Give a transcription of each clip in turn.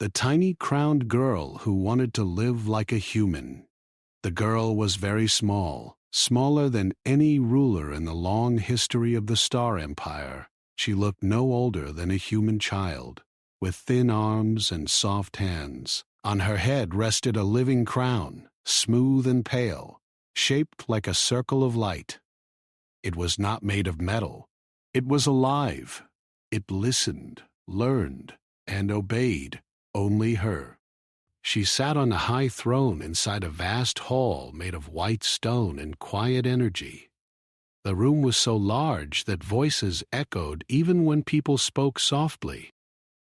The tiny crowned girl who wanted to live like a human. The girl was very small, smaller than any ruler in the long history of the Star Empire. She looked no older than a human child, with thin arms and soft hands. On her head rested a living crown, smooth and pale, shaped like a circle of light. It was not made of metal. It was alive. It listened, learned, and obeyed only her. She sat on a high throne inside a vast hall made of white stone and quiet energy. The room was so large that voices echoed even when people spoke softly.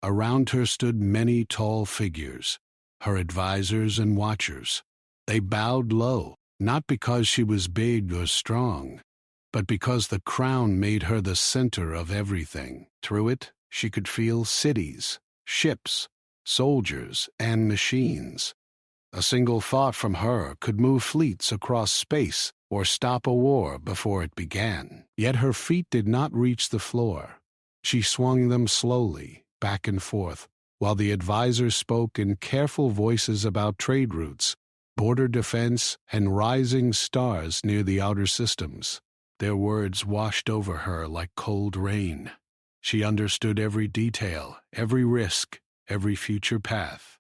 Around her stood many tall figures, her advisors and watchers. They bowed low, not because she was big or strong, but because the crown made her the center of everything. Through it, she could feel cities, ships, soldiers, and machines. A single thought from her could move fleets across space or stop a war before it began. Yet her feet did not reach the floor. She swung them slowly, back and forth, while the advisors spoke in careful voices about trade routes, border defense, and rising stars near the outer systems. Their words washed over her like cold rain. She understood every detail, every risk, every future path.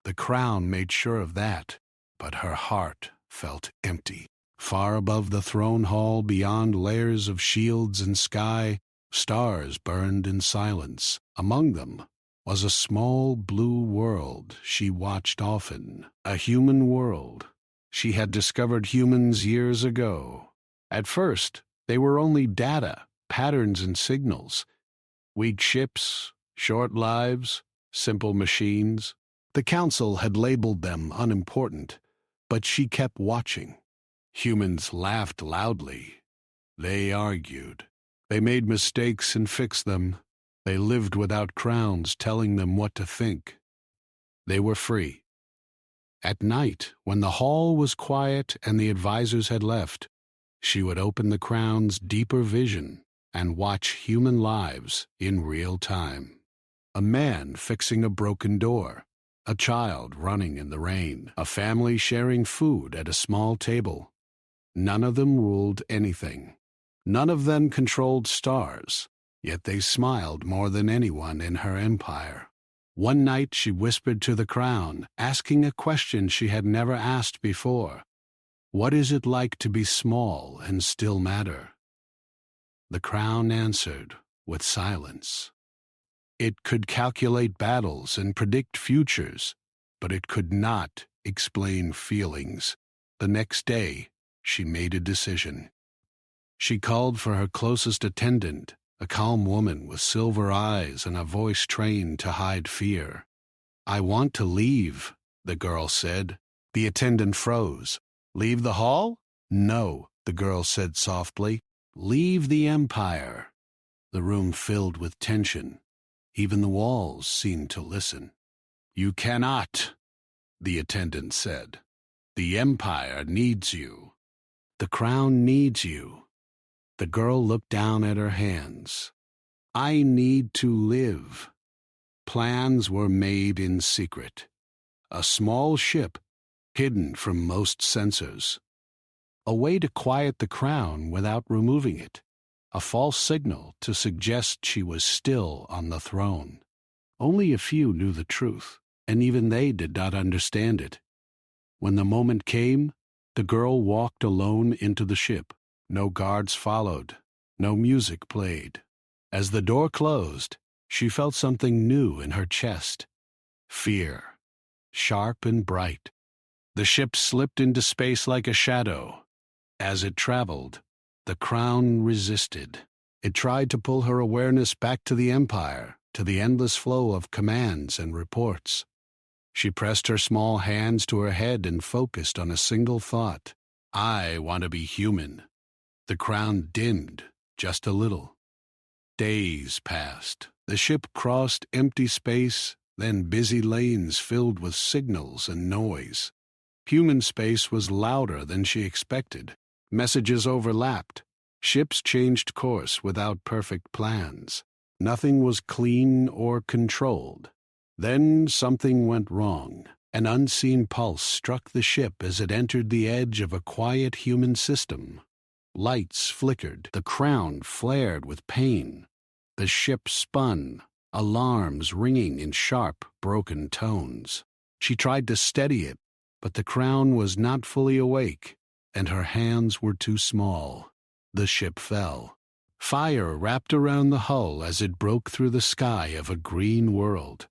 The crown made sure of that, but her heart felt empty. Far above the throne hall, beyond layers of shields and sky, stars burned in silence. Among them was a small blue world she watched often, a human world. She had discovered humans years ago. At first, they were only data, patterns and signals. Weak ships, short lives, simple machines. The council had labeled them unimportant, but she kept watching. Humans laughed loudly. They argued. They made mistakes and fixed them. They lived without crowns telling them what to think. They were free. At night, when the hall was quiet and the advisors had left, she would open the crown's deeper vision and watch human lives in real time. A man fixing a broken door, a child running in the rain, a family sharing food at a small table. None of them ruled anything. None of them controlled stars, yet they smiled more than anyone in her empire. One night she whispered to the crown, asking a question she had never asked before. What is it like to be small and still matter? The crown answered with silence. It could calculate battles and predict futures, but it could not explain feelings. The next day, she made a decision. She called for her closest attendant, a calm woman with silver eyes and a voice trained to hide fear. "I want to leave," the girl said. The attendant froze. "Leave the hall?" "No," the girl said softly. "Leave the Empire." The room filled with tension. Even the walls seemed to listen. "You cannot," the attendant said. "The Empire needs you. The crown needs you." The girl looked down at her hands. "I need to live." Plans were made in secret. A small ship, hidden from most sensors. A way to quiet the crown without removing it. A false signal to suggest she was still on the throne. Only a few knew the truth, and even they did not understand it. When the moment came, the girl walked alone into the ship. No guards followed. No music played. As the door closed, she felt something new in her chest. Fear. Sharp and bright. The ship slipped into space like a shadow. As it traveled, the crown resisted. It tried to pull her awareness back to the Empire, to the endless flow of commands and reports. She pressed her small hands to her head and focused on a single thought. "I want to be human." The crown dimmed, just a little. Days passed. The ship crossed empty space, then busy lanes filled with signals and noise. Human space was louder than she expected. Messages overlapped. Ships changed course without perfect plans. Nothing was clean or controlled. Then something went wrong. An unseen pulse struck the ship as it entered the edge of a quiet human system. Lights flickered, the crown flared with pain. The ship spun, alarms ringing in sharp, broken tones. She tried to steady it, but the crown was not fully awake, and her hands were too small. The ship fell. Fire wrapped around the hull as it broke through the sky of a green world.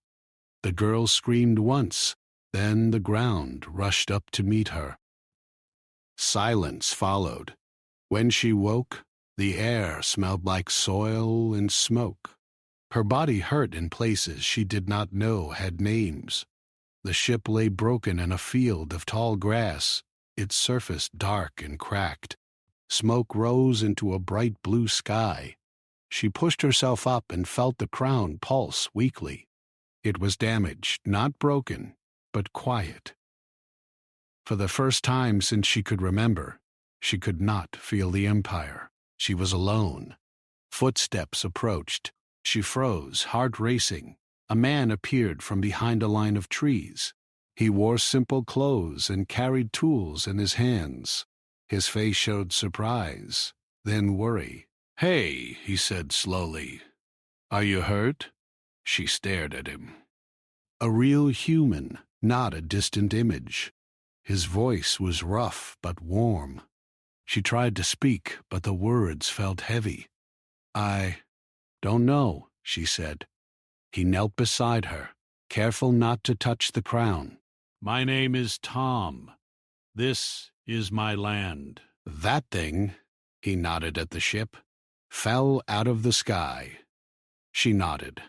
The girl screamed once, then the ground rushed up to meet her. Silence followed. When she woke, the air smelled like soil and smoke. Her body hurt in places she did not know had names. The ship lay broken in a field of tall grass, its surface dark and cracked. Smoke rose into a bright blue sky. She pushed herself up and felt the crown pulse weakly. It was damaged, not broken, but quiet. For the first time since she could remember, she could not feel the Empire. She was alone. Footsteps approached. She froze, heart racing. A man appeared from behind a line of trees. He wore simple clothes and carried tools in his hands. His face showed surprise, then worry. "Hey," he said slowly. "Are you hurt?" She stared at him. A real human, not a distant image. His voice was rough but warm. She tried to speak, but the words felt heavy. "I don't know," she said. He knelt beside her, careful not to touch the crown. "My name is Tom. This is my land." That thing, he nodded at the ship, fell out of the sky. She nodded.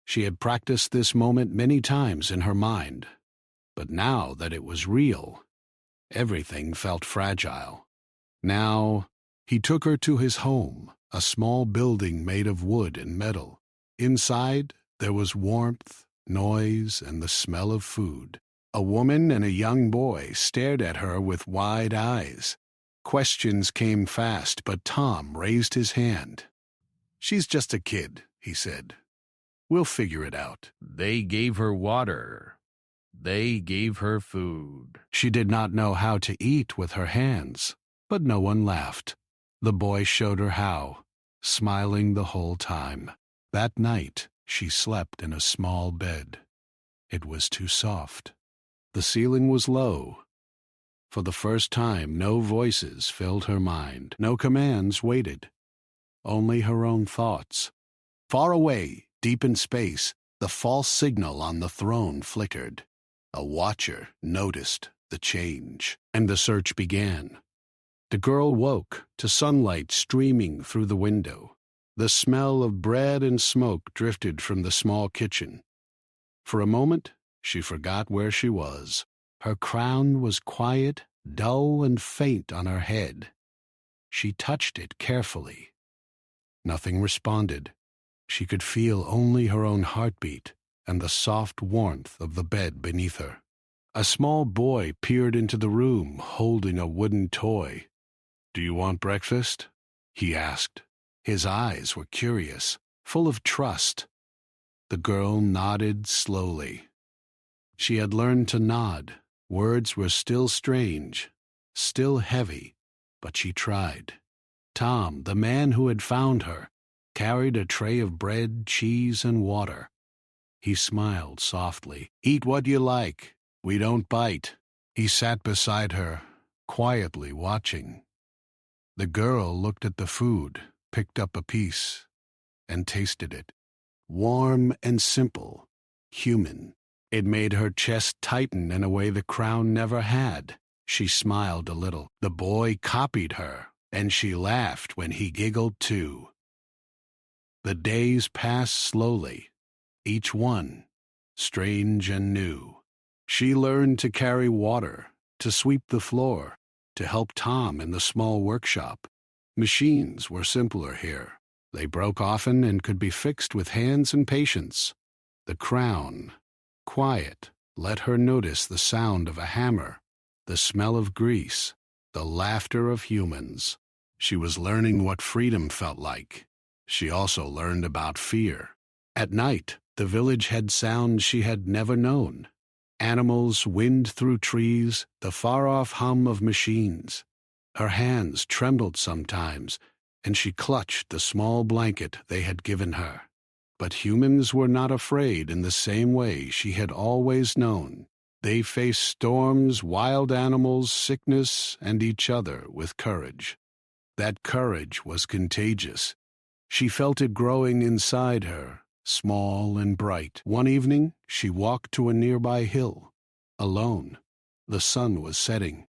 She had practiced this moment many times in her mind. But now that it was real, everything felt fragile. Now, he took her to his home, a small building made of wood and metal. Inside, there was warmth, noise, and the smell of food. A woman and a young boy stared at her with wide eyes. Questions came fast, but Tom raised his hand. "She's just a kid," he said. "We'll figure it out." They gave her water. They gave her food. She did not know how to eat with her hands, but no one laughed. The boy showed her how, smiling the whole time. That night, she slept in a small bed. It was too soft. The ceiling was low. For the first time, no voices filled her mind. No commands waited. Only her own thoughts. Far away, deep in space, the false signal on the throne flickered. A watcher noticed the change, and the search began. The girl woke to sunlight streaming through the window. The smell of bread and smoke drifted from the small kitchen. For a moment, she forgot where she was. Her crown was quiet, dull, and faint on her head. She touched it carefully. Nothing responded. She could feel only her own heartbeat and the soft warmth of the bed beneath her. A small boy peered into the room, holding a wooden toy. "Do you want breakfast?" he asked. His eyes were curious, full of trust. The girl nodded slowly. She had learned to nod. Words were still strange, still heavy, but she tried. Tom, the man who had found her, carried a tray of bread, cheese, and water. He smiled softly. "Eat what you like. We don't bite." He sat beside her, quietly watching. The girl looked at the food, picked up a piece, and tasted it. Warm and simple, human. It made her chest tighten in a way the crown never had. She smiled a little. The boy copied her, and she laughed when he giggled too. The days passed slowly, each one strange and new. She learned to carry water, to sweep the floor, to help Tom in the small workshop. Machines were simpler here. They broke often and could be fixed with hands and patience. The crown, quiet, let her notice the sound of a hammer, the smell of grease, the laughter of humans. She was learning what freedom felt like. She also learned about fear. At night, The village had sounds she had never known. Animals, wind through trees, the far-off hum of machines. Her hands trembled sometimes, and she clutched the small blanket they had given her. But humans were not afraid in the same way she had always known. They faced storms, wild animals, sickness, and each other with courage. That courage was contagious. She felt it growing inside her, small and bright. One evening, she walked to a nearby hill, alone. The sun was setting.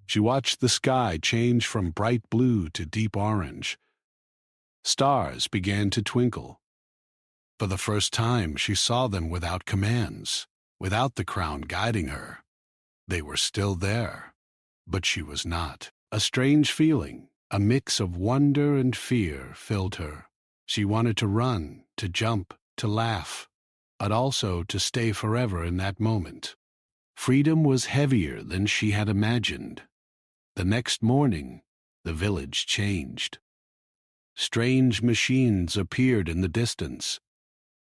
She watched the sky change from bright blue to deep orange. Stars began to twinkle. For the first time, she saw them without commands, without the crown guiding her. They were still there, but she was not. A strange feeling, a mix of wonder and fear, filled her. She wanted to run, to jump, to laugh, but also to stay forever in that moment. Freedom was heavier than she had imagined. The next morning, the village changed. Strange machines appeared in the distance.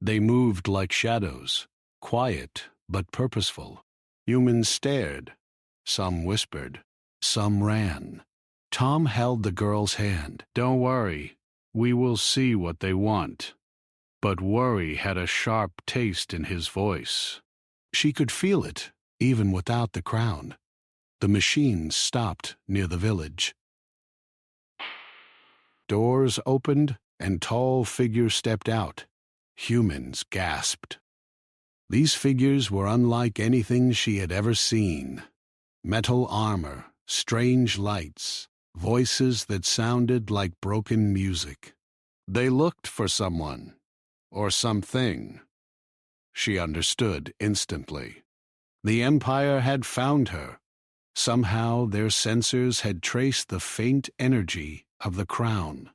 They moved like shadows, quiet but purposeful. Humans stared. Some whispered. Some ran. Tom held the girl's hand. "Don't worry. We will see what they want." But worry had a sharp taste in his voice. She could feel it, even without the crown. The machines stopped near the village. Doors opened, and tall figures stepped out. Humans gasped. These figures were unlike anything she had ever seen. Metal armor, strange lights, voices that sounded like broken music. They looked for someone, or something. She understood instantly. The Empire had found her. Somehow their sensors had traced the faint energy of the crown.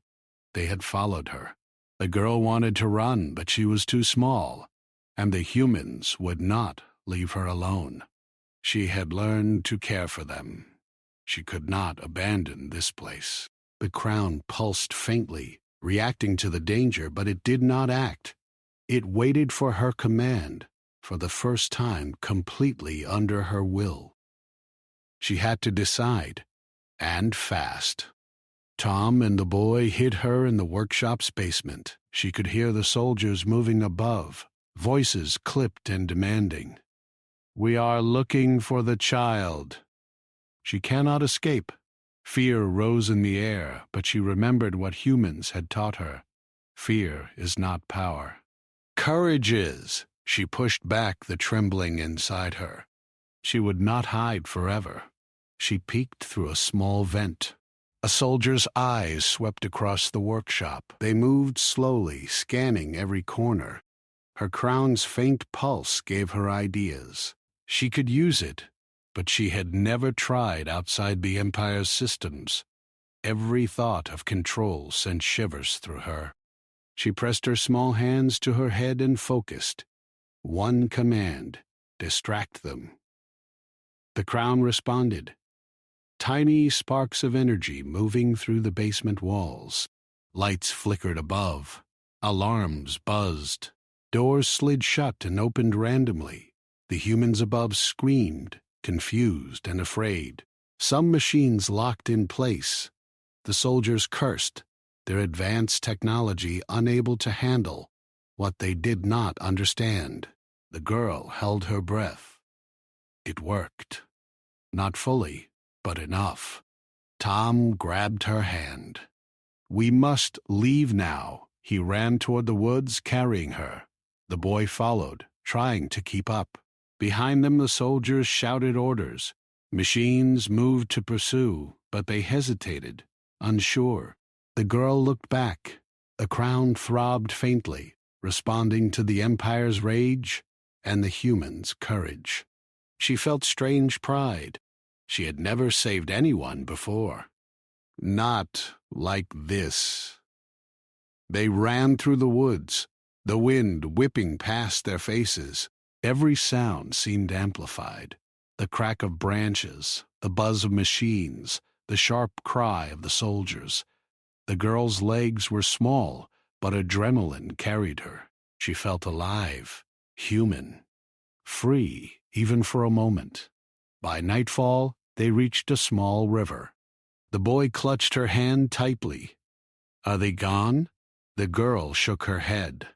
They had followed her. The girl wanted to run, but she was too small, and the humans would not leave her alone. She had learned to care for them. She could not abandon this place. The crown pulsed faintly, reacting to the danger, but it did not act. It waited for her command, for the first time completely under her will. She had to decide, and fast. Tom and the boy hid her in the workshop's basement. She could hear the soldiers moving above, voices clipped and demanding. "We are looking for the child." She cannot escape. Fear rose in the air, but she remembered what humans had taught her. Fear is not power. Courage is. She pushed back the trembling inside her. She would not hide forever. She peeked through a small vent. A soldier's eyes swept across the workshop. They moved slowly, scanning every corner. Her crown's faint pulse gave her ideas. She could use it, but she had never tried outside the Empire's systems. Every thought of control sent shivers through her. She pressed her small hands to her head and focused. One command: distract them. The crown responded. Tiny sparks of energy moving through the basement walls. Lights flickered above. Alarms buzzed. Doors slid shut and opened randomly. The humans above screamed, confused and afraid. Some machines locked in place. The soldiers cursed, their advanced technology unable to handle what they did not understand. The girl held her breath. It worked. Not fully, but enough. Tom grabbed her hand. "We must leave now." He ran toward the woods, carrying her. The boy followed, trying to keep up. Behind them the soldiers shouted orders. Machines moved to pursue, but they hesitated, unsure. The girl looked back. The crown throbbed faintly, responding to the Empire's rage and the humans' courage. She felt strange pride. She had never saved anyone before. Not like this. They ran through the woods, the wind whipping past their faces. Every sound seemed amplified. The crack of branches, the buzz of machines, the sharp cry of the soldiers. The girl's legs were small, but adrenaline carried her. She felt alive, human, free, even for a moment. By nightfall, they reached a small river. The boy clutched her hand tightly. "Are they gone?" The girl shook her head.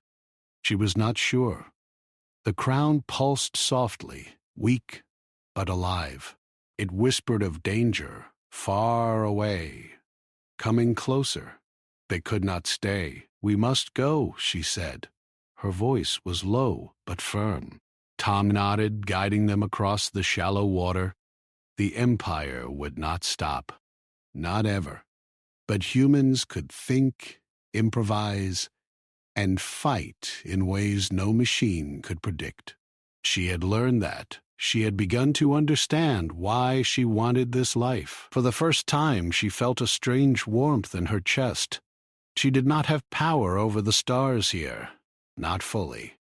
She was not sure. The crown pulsed softly, weak but alive. It whispered of danger, far away, coming closer. They could not stay. "We must go," she said. Her voice was low but firm. Tom nodded, guiding them across the shallow water. The Empire would not stop. Not ever. But humans could think, improvise, and fight in ways no machine could predict. She had learned that. She had begun to understand why she wanted this life. For the first time, she felt a strange warmth in her chest. She did not have power over the stars here. Not fully.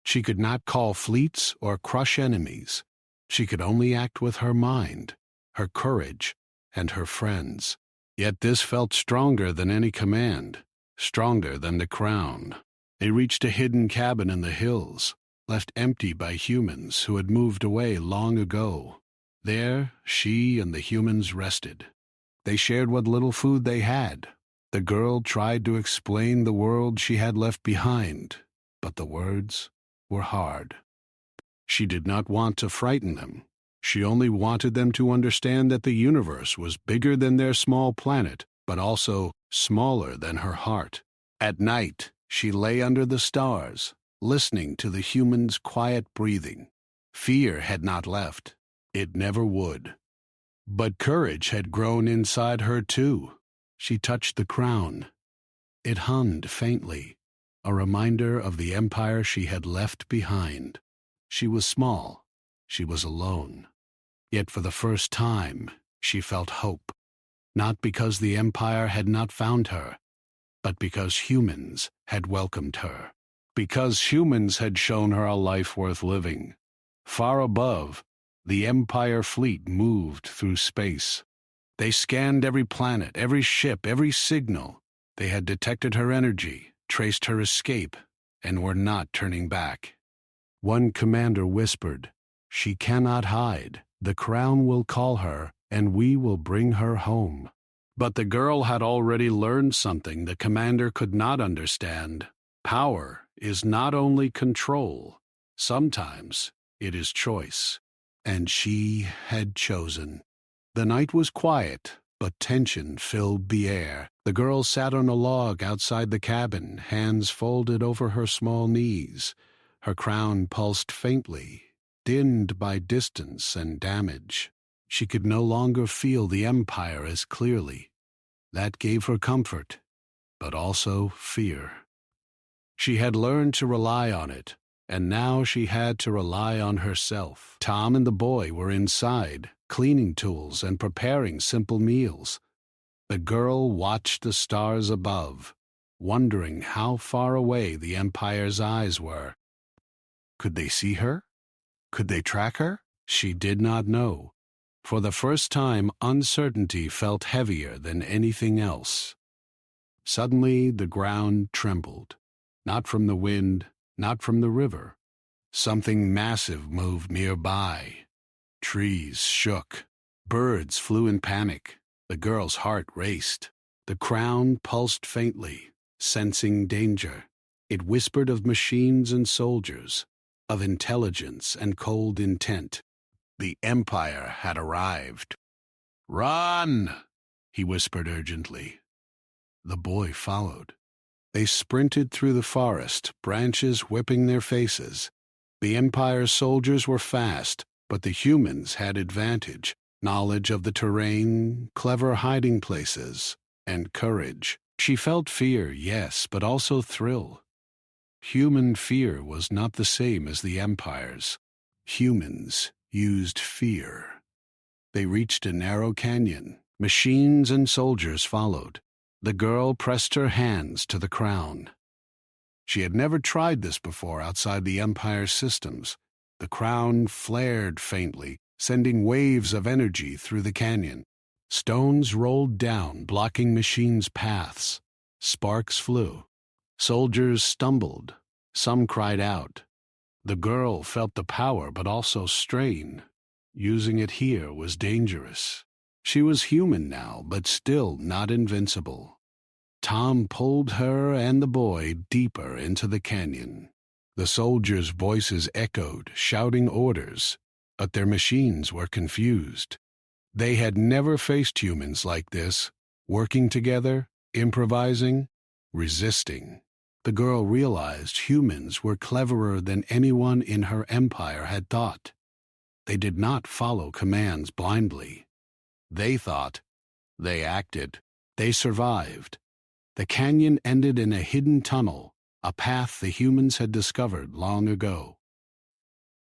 She could not call fleets or crush enemies. She could only act with her mind, her courage, and her friends. Yet this felt stronger than any command, stronger than the crown. They reached a hidden cabin in the hills, left empty by humans who had moved away long ago. There, she and the humans rested. They shared what little food they had. The girl tried to explain the world she had left behind, but the words were hard. She did not want to frighten them. She only wanted them to understand that the universe was bigger than their small planet, but also smaller than her heart. At night, she lay under the stars, listening to the humans' quiet breathing. Fear had not left. It never would. But courage had grown inside her too. She touched the crown. It hummed faintly, a reminder of the empire she had left behind. She was small. She was alone. Yet for the first time, she felt hope. Not because the empire had not found her, but because humans had welcomed her. Because humans had shown her a life worth living. Far above, the Empire fleet moved through space. They scanned every planet, every ship, every signal. They had detected her energy, traced her escape, and were not turning back. One commander whispered, "She cannot hide. The crown will call her, and we will bring her home." But the girl had already learned something the commander could not understand. Power is not only control. Sometimes it is choice. And she had chosen. The night was quiet, but tension filled the air. The girl sat on a log outside the cabin, hands folded over her small knees. Her crown pulsed faintly, dimmed by distance and damage. She could no longer feel the Empire as clearly. That gave her comfort, but also fear. She had learned to rely on it, and now she had to rely on herself. Tom and the boy were inside, cleaning tools and preparing simple meals. The girl watched the stars above, wondering how far away the Empire's eyes were. Could they see her? Could they track her? She did not know. For the first time, uncertainty felt heavier than anything else. Suddenly, the ground trembled. Not from the wind, not from the river. Something massive moved nearby. Trees shook. Birds flew in panic. The girl's heart raced. The crown pulsed faintly, sensing danger. It whispered of machines and soldiers, of intelligence and cold intent. The Empire had arrived. "Run!" he whispered urgently. The boy followed. They sprinted through the forest, branches whipping their faces. The Empire's soldiers were fast, but the humans had advantage, knowledge of the terrain, clever hiding places, and courage. She felt fear, yes, but also thrill. Human fear was not the same as the Empire's. Humans used fear. They reached a narrow canyon. Machines and soldiers followed. The girl pressed her hands to the crown. She had never tried this before outside the Empire's systems. The crown flared faintly, sending waves of energy through the canyon. Stones rolled down, blocking machines' paths. Sparks flew. Soldiers stumbled. Some cried out. The girl felt the power but also strain. Using it here was dangerous. She was human now, but still not invincible. Tom pulled her and the boy deeper into the canyon. The soldiers' voices echoed, shouting orders, but their machines were confused. They had never faced humans like this, working together, improvising, resisting. The girl realized humans were cleverer than anyone in her empire had thought. They did not follow commands blindly. They thought, they acted, they survived. The canyon ended in a hidden tunnel, a path the humans had discovered long ago.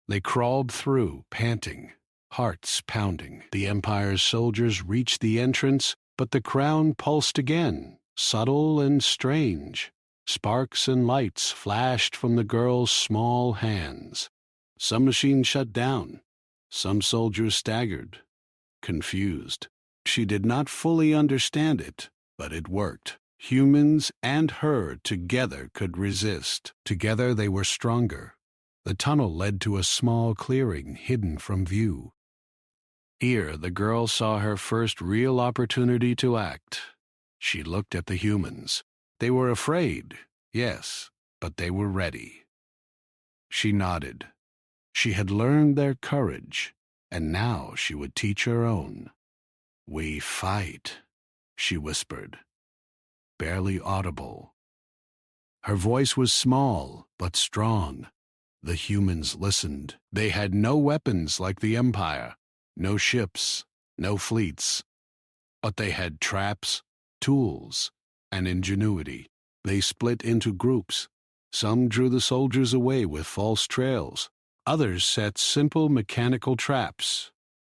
They crawled through, panting, hearts pounding. The Empire's soldiers reached the entrance, but the crown pulsed again, subtle and strange. Sparks and lights flashed from the girl's small hands. Some machines shut down. Some soldiers staggered, confused. She did not fully understand it, but it worked. Humans and her together could resist. Together they were stronger. The tunnel led to a small clearing hidden from view. Here the girl saw her first real opportunity to act. She looked at the humans. They were afraid, yes, but they were ready. She nodded. She had learned their courage, and now she would teach her own. "We fight," she whispered, barely audible. Her voice was small, but strong. The humans listened. They had no weapons like the Empire, no ships, no fleets. But they had traps, tools, and ingenuity. They split into groups. Some drew the soldiers away with false trails. Others set simple mechanical traps.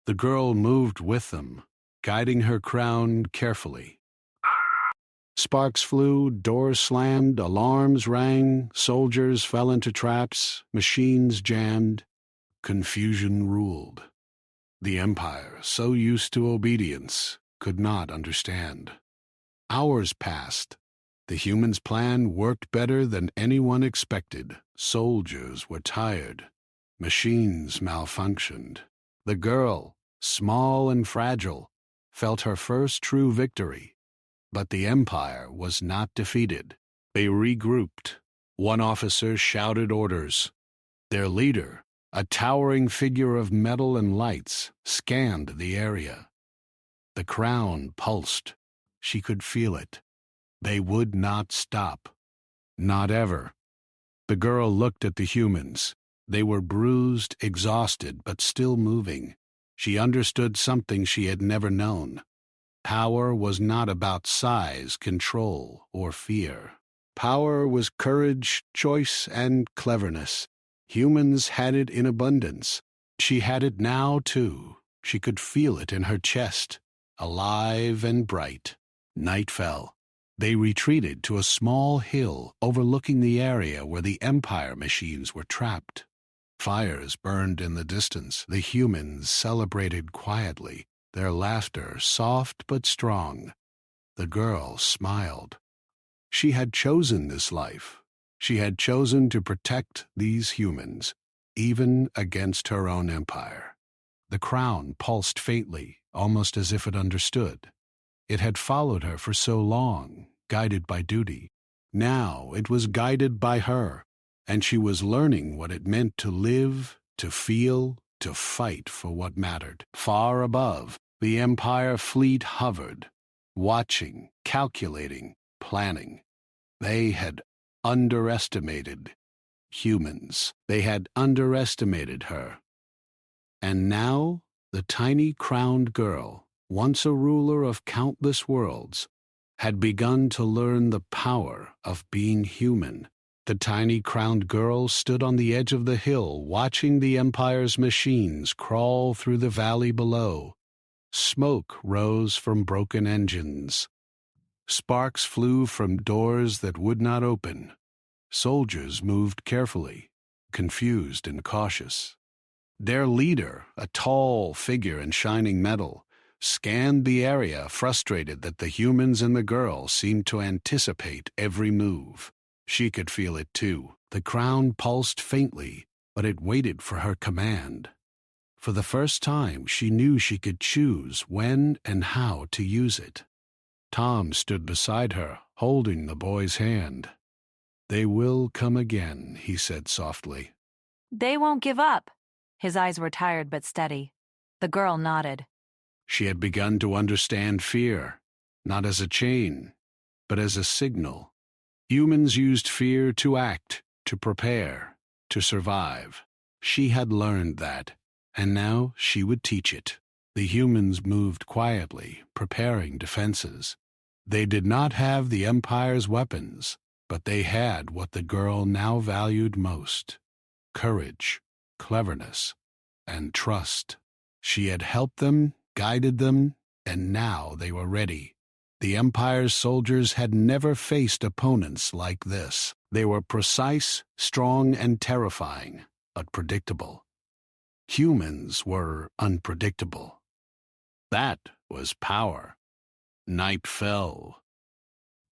The girl moved with them, guiding her crown carefully. Sparks flew, doors slammed, alarms rang, soldiers fell into traps, machines jammed. Confusion ruled. The Empire, so used to obedience, could not understand. Hours passed. The humans' plan worked better than anyone expected. Soldiers were tired. Machines malfunctioned. The girl, small and fragile, felt her first true victory. But the Empire was not defeated. They regrouped. One officer shouted orders. Their leader, a towering figure of metal and lights, scanned the area. The crown pulsed. She could feel it. They would not stop. Not ever. The girl looked at the humans. They were bruised, exhausted, but still moving. She understood something she had never known. Power was not about size, control, or fear. Power was courage, choice, and cleverness. Humans had it in abundance. She had it now, too. She could feel it in her chest, alive and bright. Night fell. They retreated to a small hill overlooking the area where the Empire machines were trapped. Fires burned in the distance. The humans celebrated quietly, their laughter soft but strong. The girl smiled. She had chosen this life. She had chosen to protect these humans, even against her own empire. The crown pulsed faintly, almost as if it understood. It had followed her for so long, guided by duty. Now it was guided by her, and she was learning what it meant to live, to feel, to fight for what mattered. Far above, the Empire fleet hovered, watching, calculating, planning. They had underestimated humans. They had underestimated her. And now, the tiny crowned girl, once a ruler of countless worlds, had begun to learn the power of being human. The tiny crowned girl stood on the edge of the hill, watching the Empire's machines crawl through the valley below. Smoke rose from broken engines. Sparks flew from doors that would not open. Soldiers moved carefully, confused and cautious. Their leader, a tall figure in shining metal, scanned the area, frustrated that the humans and the girl seemed to anticipate every move. She could feel it too. The crown pulsed faintly, but it waited for her command. For the first time, she knew she could choose when and how to use it. Tom stood beside her, holding the boy's hand. "They will come again," he said softly. "They won't give up." His eyes were tired but steady. The girl nodded. She had begun to understand fear, not as a chain, but as a signal. Humans used fear to act, to prepare, to survive. She had learned that, and now she would teach it. The humans moved quietly, preparing defenses. They did not have the Empire's weapons, but they had what the girl now valued most: courage, cleverness, and trust. She had helped them, guided them, and now they were ready. The Empire's soldiers had never faced opponents like this. They were precise, strong, and terrifying, but predictable. Humans were unpredictable. That was power. Night fell.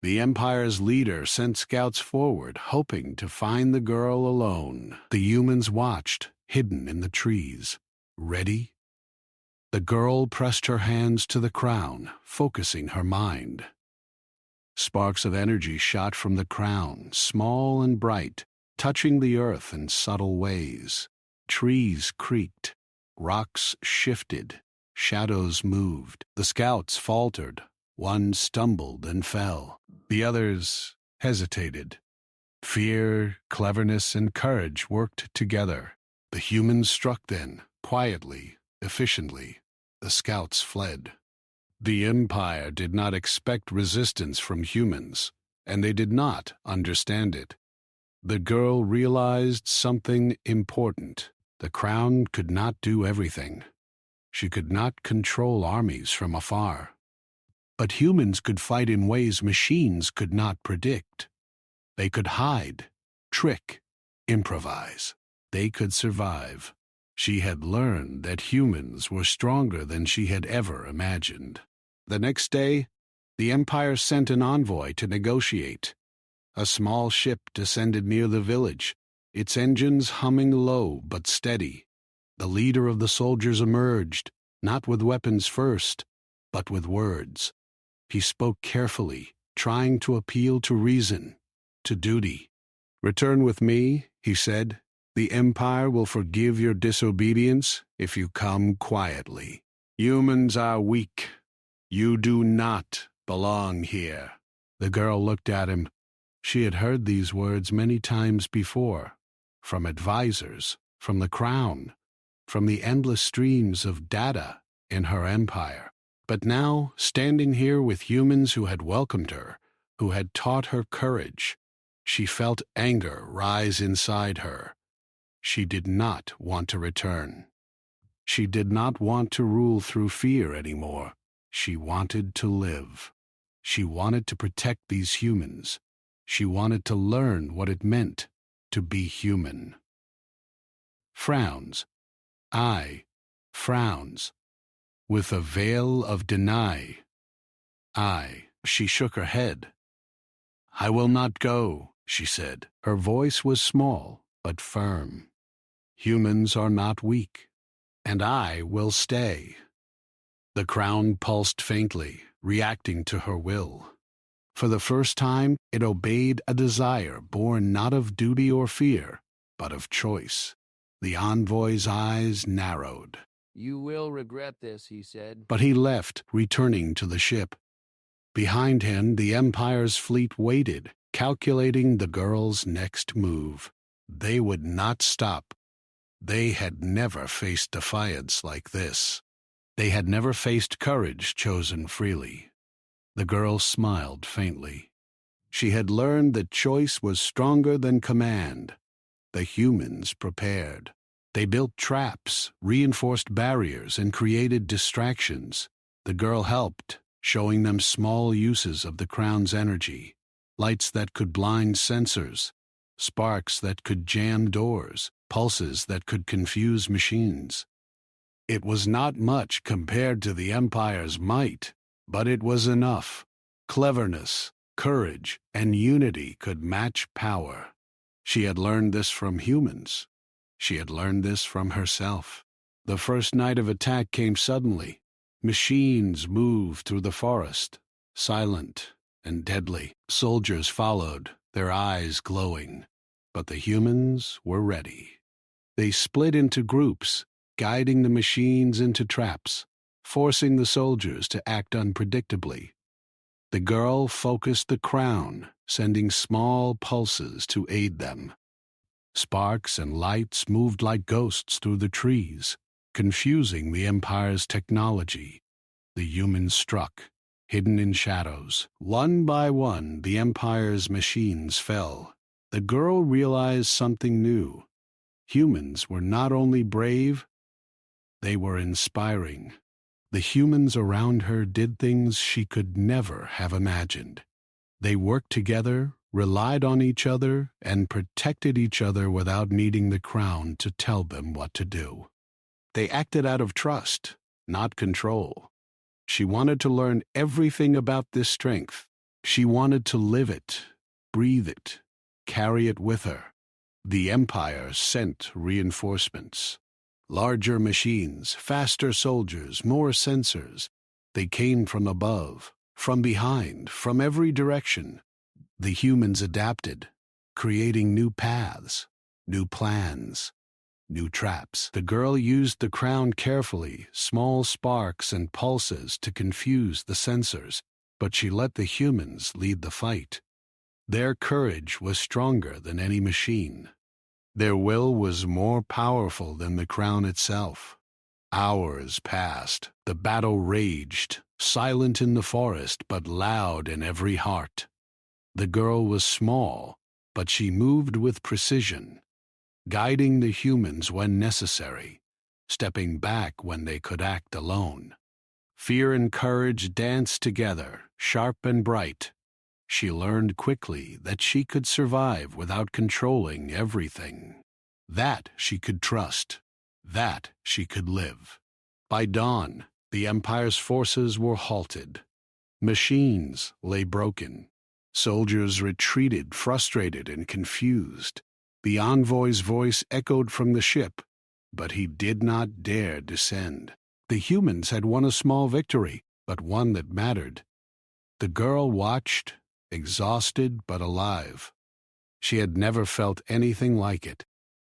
The Empire's leader sent scouts forward, hoping to find the girl alone. The humans watched, hidden in the trees. Ready? The girl pressed her hands to the crown, focusing her mind. Sparks of energy shot from the crown, small and bright, touching the earth in subtle ways. Trees creaked, rocks shifted, shadows moved. The scouts faltered. One stumbled and fell. The others hesitated. Fear, cleverness, and courage worked together. The humans struck then, quietly, efficiently. The scouts fled. The Empire did not expect resistance from humans, and they did not understand it. The girl realized something important. The crown could not do everything. She could not control armies from afar. But humans could fight in ways machines could not predict. They could hide, trick, improvise. They could survive. She had learned that humans were stronger than she had ever imagined. The next day, the Empire sent an envoy to negotiate. A small ship descended near the village, its engines humming low but steady. The leader of the soldiers emerged, not with weapons first, but with words. He spoke carefully, trying to appeal to reason, to duty. "Return with me," he said. "The Empire will forgive your disobedience if you come quietly. Humans are weak. You do not belong here." The girl looked at him. She had heard these words many times before, from advisors, from the crown, from the endless streams of data in her empire. But now, standing here with humans who had welcomed her, who had taught her courage, she felt anger rise inside her. She did not want to return. She did not want to rule through fear anymore. She wanted to live. She wanted to protect these humans. She wanted to learn what it meant to be human. Frowns. Frowns. With a veil of deny. She shook her head. "I will not go," she said. Her voice was small, but firm. "Humans are not weak, and I will stay." The crown pulsed faintly, reacting to her will. For the first time, it obeyed a desire born not of duty or fear, but of choice. The envoy's eyes narrowed. "You will regret this," he said. But he left, returning to the ship. Behind him, the Empire's fleet waited, calculating the girl's next move. They would not stop. They had never faced defiance like this. They had never faced courage chosen freely. The girl smiled faintly. She had learned that choice was stronger than command. The humans prepared. They built traps, reinforced barriers, and created distractions. The girl helped, showing them small uses of the crown's energy, lights that could blind sensors, sparks that could jam doors, pulses that could confuse machines. It was not much compared to the Empire's might, but it was enough. Cleverness, Courage and unity could match power. She had learned this from humans. She had learned this from herself. The first night of attack came suddenly. Machines moved through the forest, silent and deadly. Soldiers followed, their eyes glowing. But the humans were ready. They split into groups, guiding the machines into traps, forcing the soldiers to act unpredictably. The girl focused the crown, sending small pulses to aid them. Sparks and lights moved like ghosts through the trees, confusing the Empire's technology. The humans struck, hidden in shadows. One by one, the Empire's machines fell. The girl realized something new. Humans were not only brave, they were inspiring. The humans around her did things she could never have imagined. They worked together, relied on each other, and protected each other without needing the crown to tell them what to do. They acted out of trust, not control. She wanted to learn everything about this strength. She wanted to live it, breathe it, carry it with her. The Empire sent reinforcements. Larger machines, faster soldiers, more sensors. They came from above, from behind, from every direction. The humans adapted, creating new paths, new plans, new traps. The girl used the crown carefully, small sparks and pulses to confuse the sensors, but she let the humans lead the fight. Their courage was stronger than any machine. Their will was more powerful than the crown itself. Hours passed. The battle raged, silent in the forest but loud in every heart. The girl was small, but she moved with precision, guiding the humans when necessary, stepping back when they could act alone. Fear and courage danced together, sharp and bright. She learned quickly that she could survive without controlling everything. That she could trust. That she could live. By dawn, the Empire's forces were halted. Machines lay broken. Soldiers retreated, frustrated and confused. The envoy's voice echoed from the ship, but he did not dare descend. The humans had won a small victory, but one that mattered. The girl watched, exhausted but alive. She had never felt anything like it.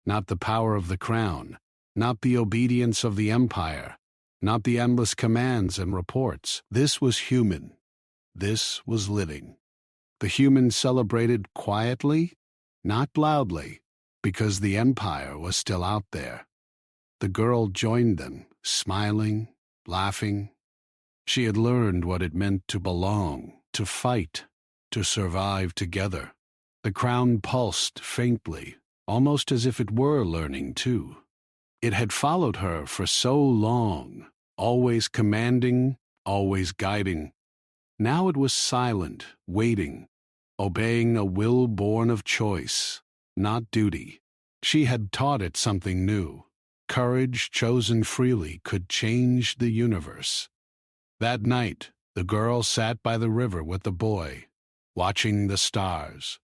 Not the power of the crown, not the obedience of the Empire, not the endless commands and reports. This was human. This was living. The humans celebrated quietly, not loudly, because the Empire was still out there. The girl joined them, smiling, laughing. She had learned what it meant to belong, to fight, to survive together. The crown pulsed faintly, almost as if it were learning too. It had followed her for so long, always commanding, always guiding. Now it was silent, waiting, obeying a will born of choice, not duty. She had taught it something new. Courage chosen freely could change the universe. That night, the girl sat by the river with the boy, watching the stars.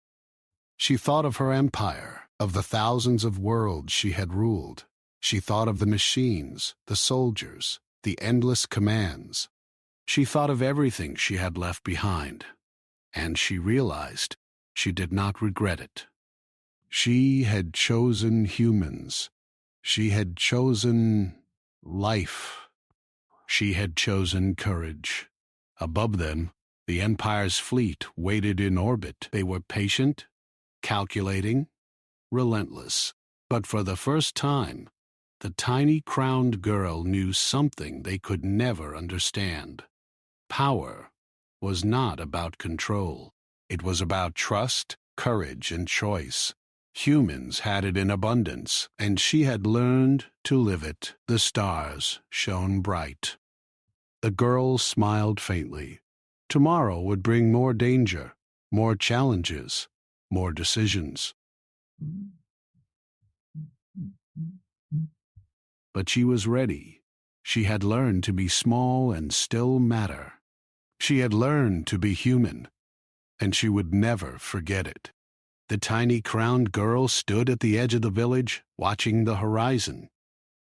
She thought of her empire, of the thousands of worlds she had ruled. She thought of the machines, the soldiers, the endless commands. She thought of everything she had left behind, and she realized she did not regret it. She had chosen humans. She had chosen life. She had chosen courage. Above them, the Empire's fleet waited in orbit. They were patient, calculating, relentless. But for the first time, the tiny crowned girl knew something they could never understand. Power was not about control. It was about trust, courage, and choice. Humans had it in abundance, and she had learned to live it. The stars shone bright. The girl smiled faintly. Tomorrow would bring more danger, more challenges, more decisions. But she was ready. She had learned to be small and still matter. She had learned to be human. and she would never forget it. The tiny crowned girl stood at the edge of the village, watching the horizon.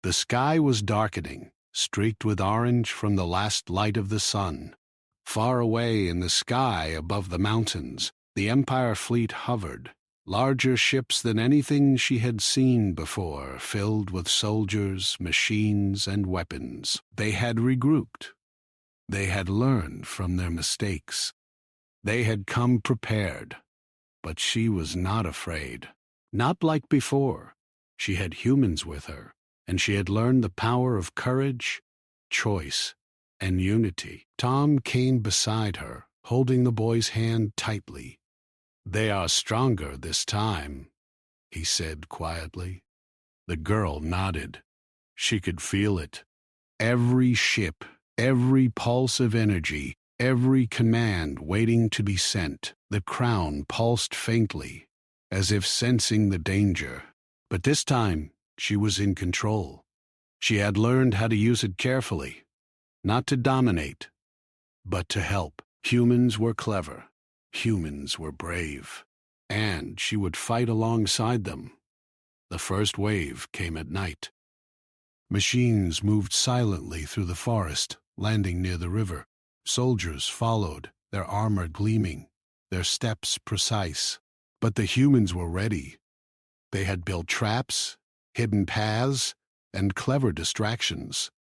The sky was darkening, streaked with orange from the last light of the sun. Far away in the sky above the mountains, the Empire fleet hovered, larger ships than anything she had seen before, filled with soldiers, machines, and weapons. They had regrouped. They had learned from their mistakes. They had come prepared. But she was not afraid. Not like before. She had humans with her, and she had learned the power of courage, choice, and unity. Tom came beside her, holding the boy's hand tightly. "They are stronger this time," he said quietly. The girl nodded. She could feel it. Every ship, every pulse of energy, every command waiting to be sent. The crown pulsed faintly, as if sensing the danger. But this time, she was in control. She had learned how to use it carefully, not to dominate, but to help. Humans were clever. Humans were brave. And she would fight alongside them. The first wave came at night. Machines moved silently through the forest, landing near the river. Soldiers followed, their armor gleaming, their steps precise. But the humans were ready. They had built traps, hidden paths, and clever distractions.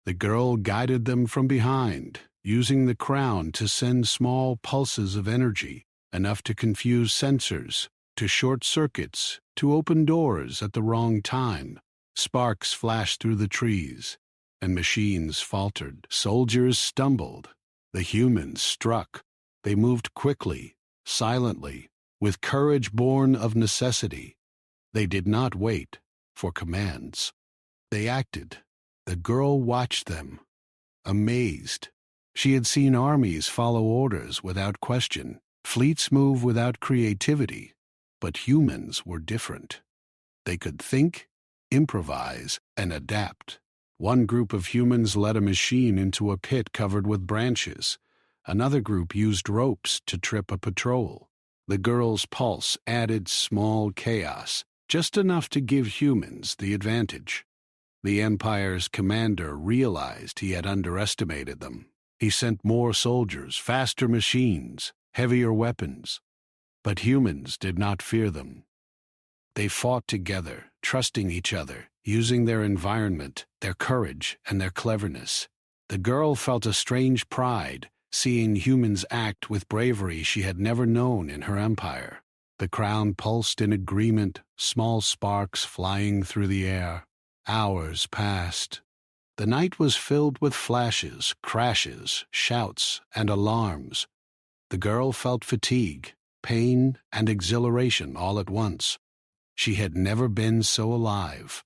The girl guided them from behind, using the crown to send small pulses of energy, enough to confuse sensors, to short circuits, to open doors at the wrong time. Sparks flashed through the trees, and machines faltered. Soldiers stumbled. The humans struck. They moved quickly, silently, with courage born of necessity. They did not wait for commands. They acted. The girl watched them, amazed. She had seen armies follow orders without question, fleets move without creativity, but humans were different. They could think, improvise, and adapt. One group of humans led a machine into a pit covered with branches. Another group used ropes to trip a patrol. The girl's pulse added small chaos, just enough to give humans the advantage. The Empire's commander realized he had underestimated them. He sent more soldiers, faster machines, heavier weapons. But humans did not fear them. They fought together, trusting each other, using their environment, their courage, and their cleverness. The girl felt a strange pride, seeing humans act with bravery she had never known in her empire. The crown pulsed in agreement, small sparks flying through the air. Hours passed. The night was filled with flashes, crashes, shouts, and alarms. The girl felt fatigue, pain, and exhilaration all at once. She had never been so alive.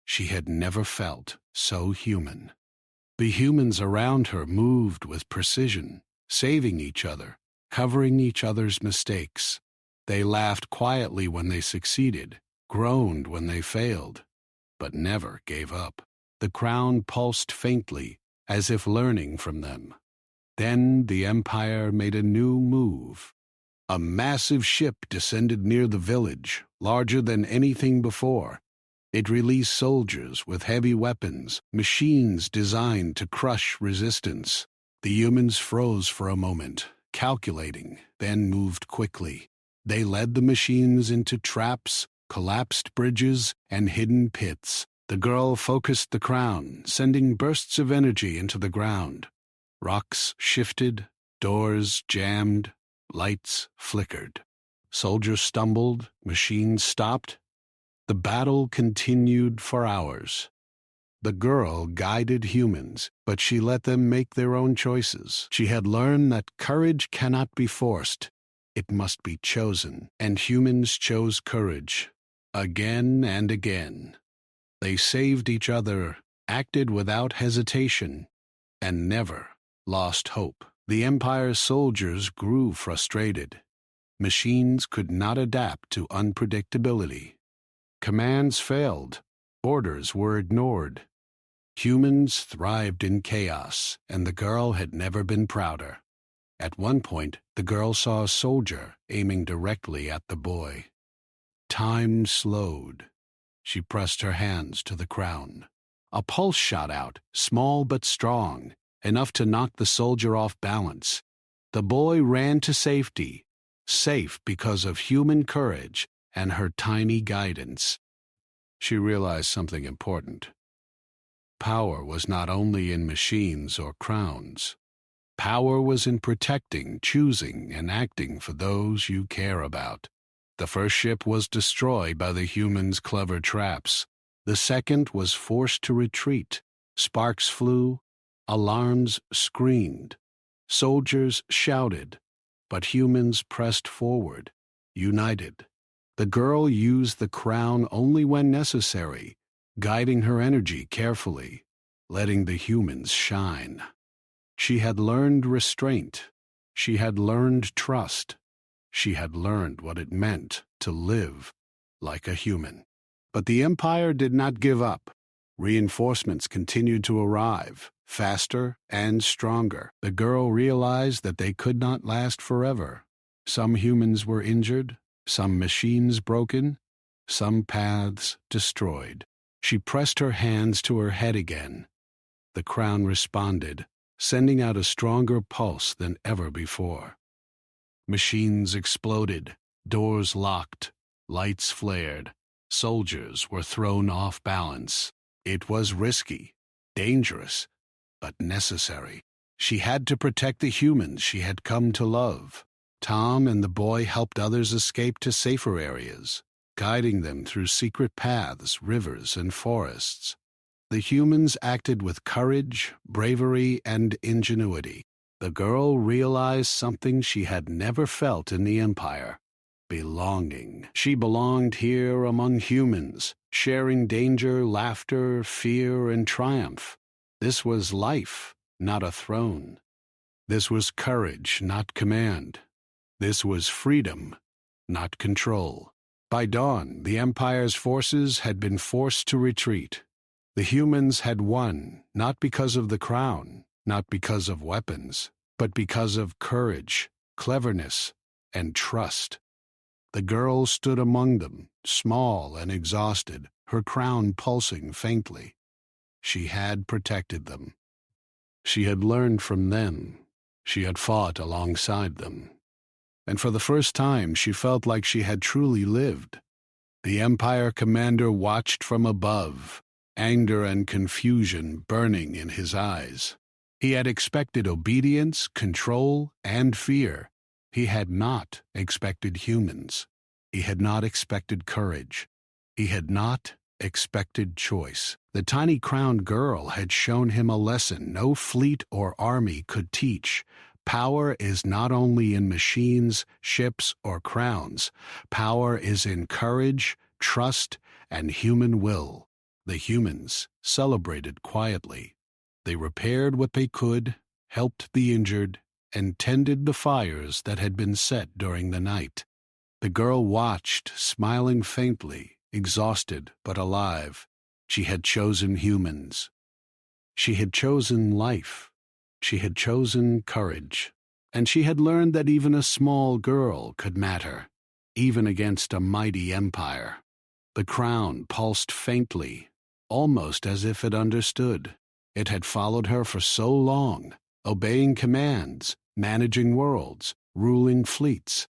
She had never felt so human. The humans around her moved with precision, saving each other, covering each other's mistakes. They laughed quietly when they succeeded, groaned when they failed, but never gave up. The crown pulsed faintly, as if learning from them. Then the Empire made a new move. A massive ship descended near the village, larger than anything before. It released soldiers with heavy weapons, machines designed to crush resistance. The humans froze for a moment, calculating, then moved quickly. They led the machines into traps, collapsed bridges, and hidden pits. The girl focused the crown, sending bursts of energy into the ground. Rocks shifted, doors jammed, lights flickered. Soldiers stumbled, machines stopped. The battle continued for hours. The girl guided humans, but she let them make their own choices. She had learned that courage cannot be forced. It must be chosen, and humans chose courage, again and again. They saved each other, acted without hesitation, and never lost hope. The Empire's soldiers grew frustrated. Machines could not adapt to unpredictability. Commands failed. Orders were ignored. Humans thrived in chaos, and the girl had never been prouder. At one point, the girl saw a soldier aiming directly at the boy. Time slowed. She pressed her hands to the crown. A pulse shot out, small but strong, enough to knock the soldier off balance. The boy ran to safety, safe because of human courage and her tiny guidance. She realized something important. Power was not only in machines or crowns. Power was in protecting, choosing, and acting for those you care about. The first ship was destroyed by the humans' clever traps. The second was forced to retreat. Sparks flew, alarms screamed, soldiers shouted, but humans pressed forward, united. The girl used the crown only when necessary, guiding her energy carefully, letting the humans shine. She had learned restraint. She had learned trust. She had learned what it meant to live like a human. But the Empire did not give up. Reinforcements continued to arrive, faster and stronger. The girl realized that they could not last forever. Some humans were injured, some machines broken, some paths destroyed. She pressed her hands to her head again. The crown responded, sending out a stronger pulse than ever before. Machines exploded, doors locked, lights flared, soldiers were thrown off balance. It was risky, dangerous, but necessary. She had to protect the humans she had come to love. Tom and the boy helped others escape to safer areas, guiding them through secret paths, rivers, and forests. The humans acted with courage, bravery, and ingenuity. The girl realized something she had never felt in the Empire: belonging. She belonged here among humans, sharing danger, laughter, fear, and triumph. This was life, not a throne. This was courage, not command. This was freedom, not control. By dawn, the Empire's forces had been forced to retreat. The humans had won, not because of the crown, not because of weapons, but because of courage, cleverness, and trust. The girl stood among them, small and exhausted, her crown pulsing faintly. She had protected them. She had learned from them. She had fought alongside them. And for the first time, she felt like she had truly lived. The Empire commander watched from above, anger and confusion burning in his eyes. He had expected obedience, control, and fear. He had not expected humans. He had not expected courage. He had not expected choice. The tiny crowned girl had shown him a lesson no fleet or army could teach. Power is not only in machines, ships, or crowns. Power is in courage, trust, and human will. The humans celebrated quietly. They repaired what they could, helped the injured, and tended the fires that had been set during the night. The girl watched, smiling faintly, exhausted but alive. She had chosen humans. She had chosen life. She had chosen courage. And she had learned that even a small girl could matter, even against a mighty empire. The crown pulsed faintly, almost as if it understood. It had followed her for so long, obeying commands, managing worlds, ruling fleets.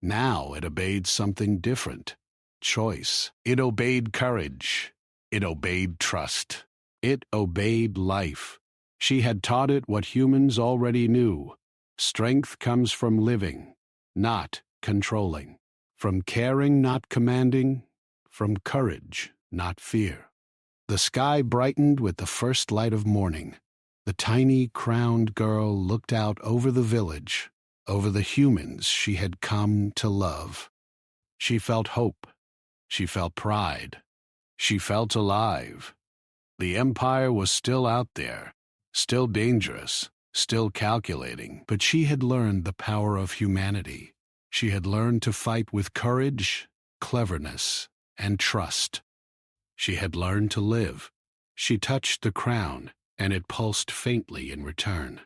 Now it obeyed something different: choice. It obeyed courage. It obeyed trust. It obeyed life. She had taught it what humans already knew. Strength comes from living, not controlling. From caring, not commanding. From courage, not fear. The sky brightened with the first light of morning. The tiny crowned girl looked out over the village, over the humans she had come to love. She felt hope. She felt pride. She felt alive. The Empire was still out there, still dangerous, still calculating, but she had learned the power of humanity. She had learned to fight with courage, cleverness, and trust. She had learned to live. She touched the crown, and it pulsed faintly in return.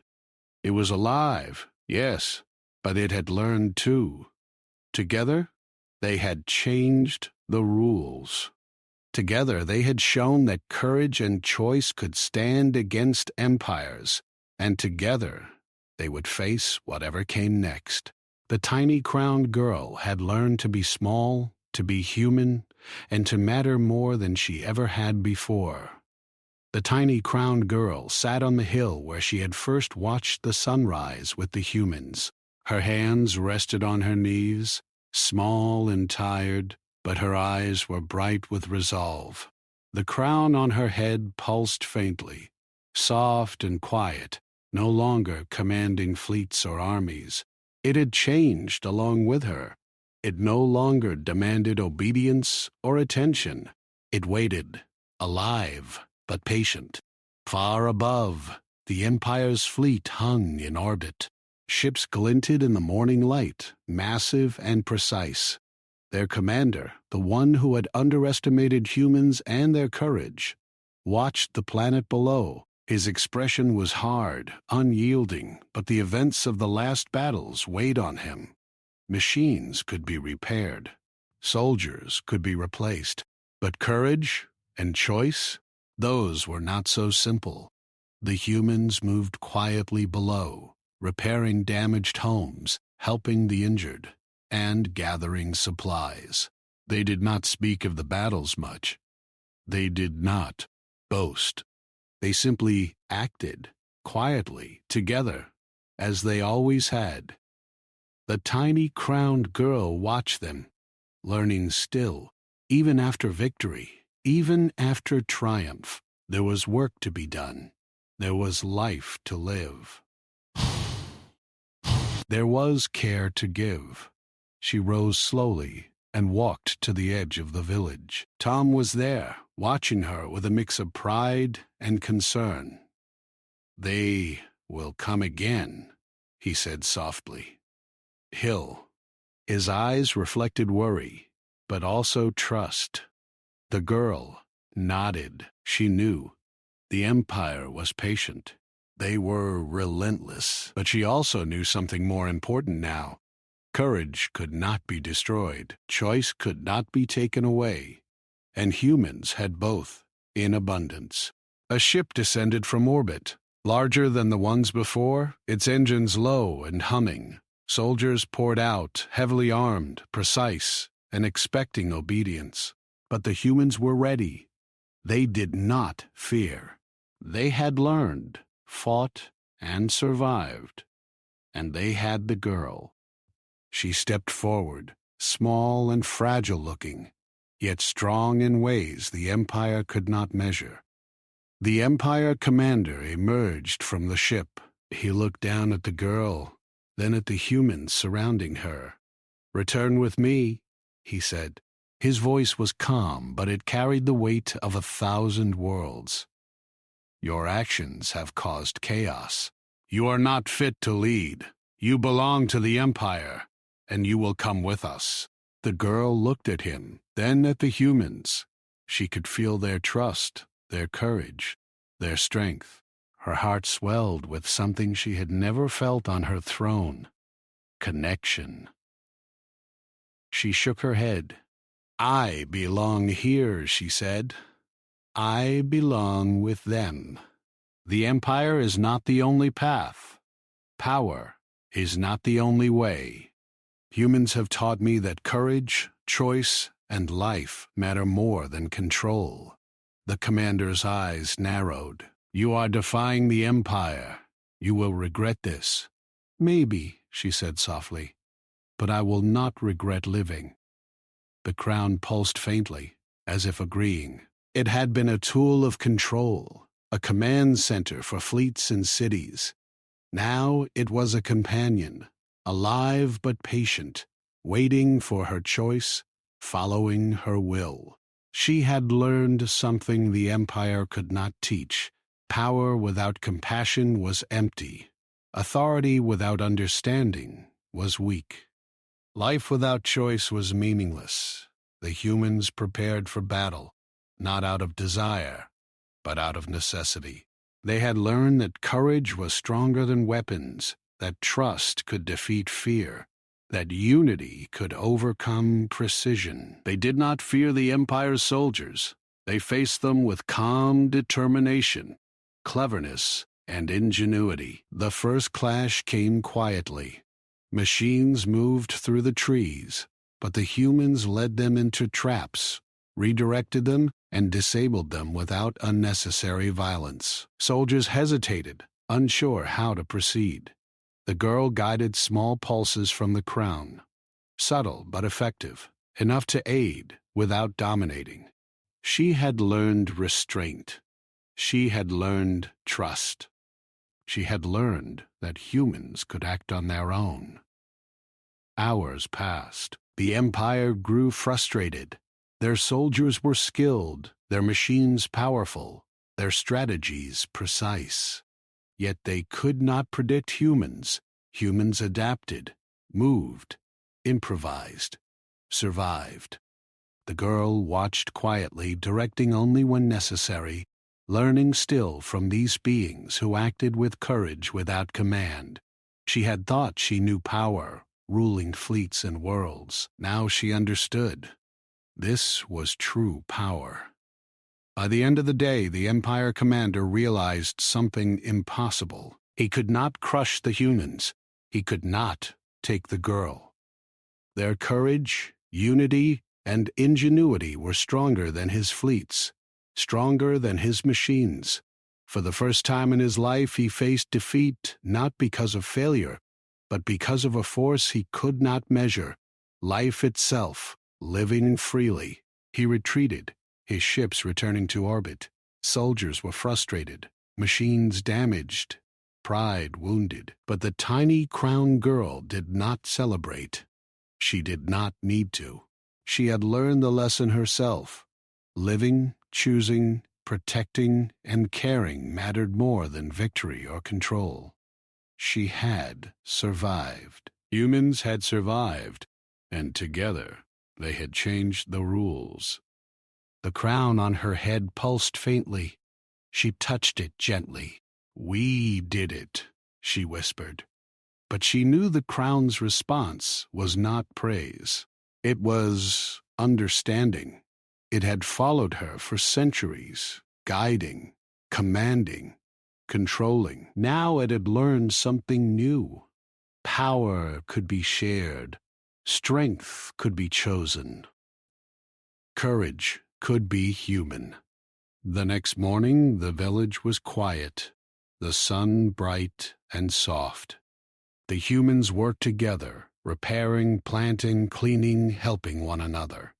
It was alive, Yes, but it had learned too. Together, they had changed the rules. Together, they had shown that courage and choice could stand against empires, and together, they would face whatever came next. The tiny crowned girl had learned to be small, to be human, and to matter more than she ever had before. The tiny crowned girl sat on the hill where she had first watched the sunrise with the humans. Her hands rested on her knees, small and tired, but her eyes were bright with resolve. The crown on her head pulsed faintly, soft and quiet, no longer commanding fleets or armies. It had changed along with her. It no longer demanded obedience or attention. It waited, alive but patient. Far above, the Empire's fleet hung in orbit. Ships glinted in the morning light, massive and precise. Their commander, the one who had underestimated humans and their courage, watched the planet below. His expression was hard, unyielding, but the events of the last battles weighed on him. Machines could be repaired. Soldiers could be replaced. But courage and choice? Those were not so simple. The humans moved quietly below, repairing damaged homes, helping the injured, and gathering supplies. They did not speak of the battles much. They did not boast. They simply acted, quietly, together, as they always had. The tiny crowned girl watched them, learning still, even after victory. Even after triumph, there was work to be done. There was life to live. There was care to give. She rose slowly and walked to the edge of the village. Tom was there, watching her with a mix of pride and concern. "They will come again," he said softly. His eyes reflected worry, but also trust. The girl nodded. She knew. The Empire was patient. They were relentless. But she also knew something more important now. Courage could not be destroyed. Choice could not be taken away. And humans had both, in abundance. A ship descended from orbit, larger than the ones before, its engines low and humming. Soldiers poured out, heavily armed, precise, and expecting obedience. But the humans were ready. They did not fear. They had learned, fought, and survived. And they had the girl. She stepped forward, small and fragile-looking, yet strong in ways the Empire could not measure. The Empire commander emerged from the ship. He looked down at the girl, then at the humans surrounding her. "Return with me," he said. His voice was calm, but it carried the weight of 1,000 worlds. "Your actions have caused chaos. You are not fit to lead. You belong to the Empire, and you will come with us." The girl looked at him, then at the humans. She could feel their trust, their courage, their strength. Her heart swelled with something she had never felt on her throne: connection. She shook her head. "I belong here," she said. "I belong with them. The Empire is not the only path. Power is not the only way. Humans have taught me that courage, choice, and life matter more than control." The commander's eyes narrowed. "You are defying the Empire. You will regret this." "Maybe," she said softly, "but I will not regret living." The crown pulsed faintly, as if agreeing. It had been a tool of control, a command center for fleets and cities. Now it was a companion, alive but patient, waiting for her choice, following her will. She had learned something the Empire could not teach. Power without compassion was empty. Authority without understanding was weak. Life without choice was meaningless. The humans prepared for battle, not out of desire, but out of necessity. They had learned that courage was stronger than weapons, that trust could defeat fear, that unity could overcome precision. They did not fear the Empire's soldiers. They faced them with calm determination, cleverness, and ingenuity. The first clash came quietly. Machines moved through the trees, but the humans led them into traps, redirected them, and disabled them without unnecessary violence. Soldiers hesitated, unsure how to proceed. The girl guided small pulses from the crown, subtle but effective, enough to aid without dominating. She had learned restraint. She had learned trust. She had learned that humans could act on their own. Hours passed. The Empire grew frustrated. Their soldiers were skilled, their machines powerful, their strategies precise. Yet they could not predict humans. Humans adapted, moved, improvised, survived. The girl watched quietly, directing only when necessary, learning still from these beings who acted with courage without command. She had thought she knew power, ruling fleets and worlds. Now she understood. This was true power. By the end of the day, the Empire commander realized something impossible. He could not crush the humans. He could not take the girl. Their courage, unity, and ingenuity were stronger than his fleets, stronger than his machines. For the first time in his life, he faced defeat not because of failure, but because of a force he could not measure, life itself, living freely. He retreated, his ships returning to orbit. Soldiers were frustrated, machines damaged, pride wounded. But the tiny crown girl did not celebrate. She did not need to. She had learned the lesson herself. Living, choosing, protecting, and caring mattered more than victory or control. She had survived. Humans had survived, and together they had changed the rules. The crown on her head pulsed faintly. She touched it gently. "We did it," she whispered. But she knew the crown's response was not praise. It was understanding. It had followed her for centuries, guiding, commanding, controlling. Now it had learned something new. Power could be shared. Strength could be chosen. Courage could be human. The next morning, the village was quiet, the sun bright and soft. The humans worked together, repairing, planting, cleaning, helping one another.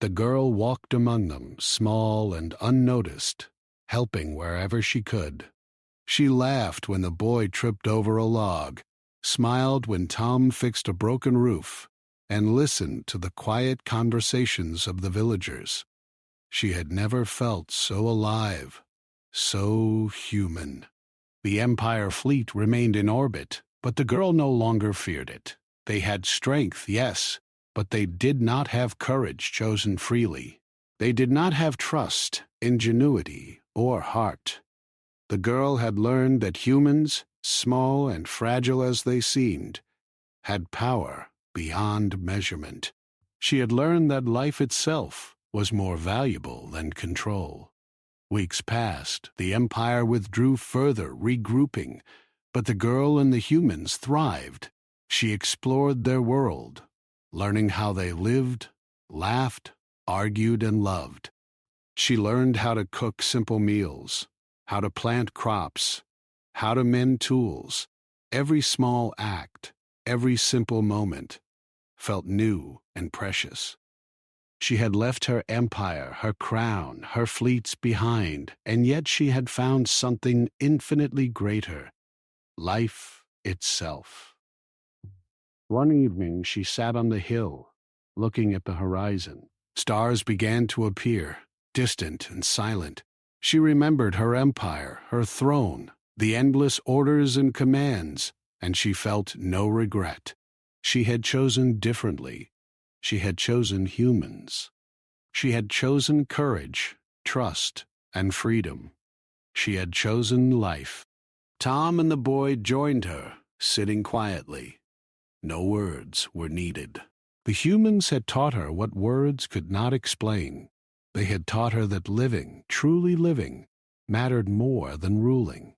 The girl walked among them, small and unnoticed, helping wherever she could. She laughed when the boy tripped over a log, smiled when Tom fixed a broken roof, and listened to the quiet conversations of the villagers. She had never felt so alive, so human. The Empire fleet remained in orbit, but the girl no longer feared it. They had strength, yes, but they did not have courage chosen freely. They did not have trust, ingenuity, or heart. The girl had learned that humans, small and fragile as they seemed, had power beyond measurement. She had learned that life itself was more valuable than control. Weeks passed. The Empire withdrew further, regrouping, but the girl and the humans thrived. She explored their world, learning how they lived, laughed, argued, and loved. She learned how to cook simple meals, how to plant crops, how to mend tools. Every small act, every simple moment, felt new and precious. She had left her empire, her crown, her fleets behind, and yet she had found something infinitely greater: life itself. One evening she sat on the hill, looking at the horizon. Stars began to appear, distant and silent. She remembered her empire, her throne, the endless orders and commands, and she felt no regret. She had chosen differently. She had chosen humans. She had chosen courage, trust, and freedom. She had chosen life. Tom and the boy joined her, sitting quietly. No words were needed. The humans had taught her what words could not explain. They had taught her that living, truly living, mattered more than ruling.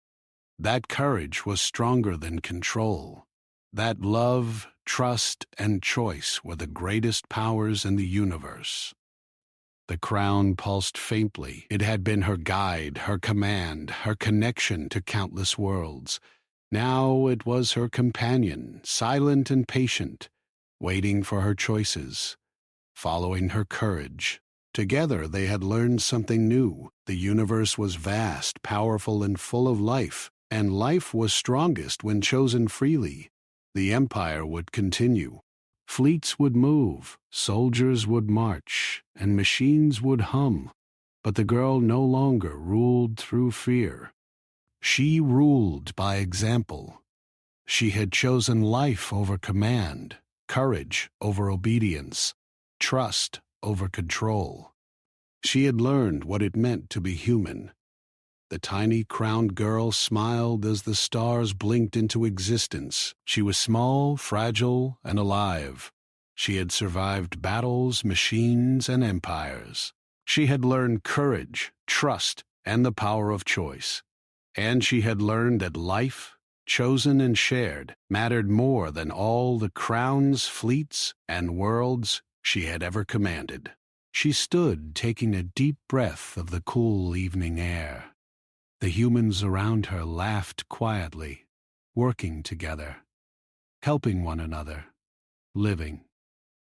That courage was stronger than control. That love, trust, and choice were the greatest powers in the universe. The crown pulsed faintly. It had been her guide, her command, her connection to countless worlds. Now it was her companion, silent and patient, waiting for her choices, following her courage. Together they had learned something new. The universe was vast, powerful, and full of life, and life was strongest when chosen freely. The empire would continue. Fleets would move, soldiers would march, and machines would hum. But the girl no longer ruled through fear. She ruled by example. She had chosen life over command, courage over obedience, trust over control. She had learned what it meant to be human. The tiny crowned girl smiled as the stars blinked into existence. She was small, fragile, and alive. She had survived battles, machines, and empires. She had learned courage, trust, and the power of choice. And she had learned that life, chosen and shared, mattered more than all the crowns, fleets, and worlds she had ever commanded. She stood, taking a deep breath of the cool evening air. The humans around her laughed quietly, working together, helping one another, living.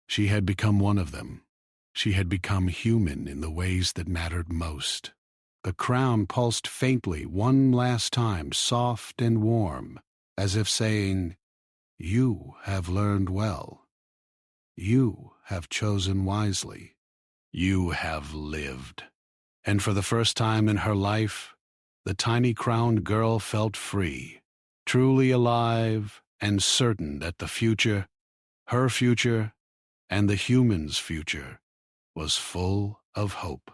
She had become one of them. She had become human in the ways that mattered most. The crown pulsed faintly one last time, soft and warm, as if saying, "You have learned well. You have chosen wisely. You have lived." And for the first time in her life, the tiny crowned girl felt free, truly alive, and certain that the future, her future, and the humans' future, was full of hope.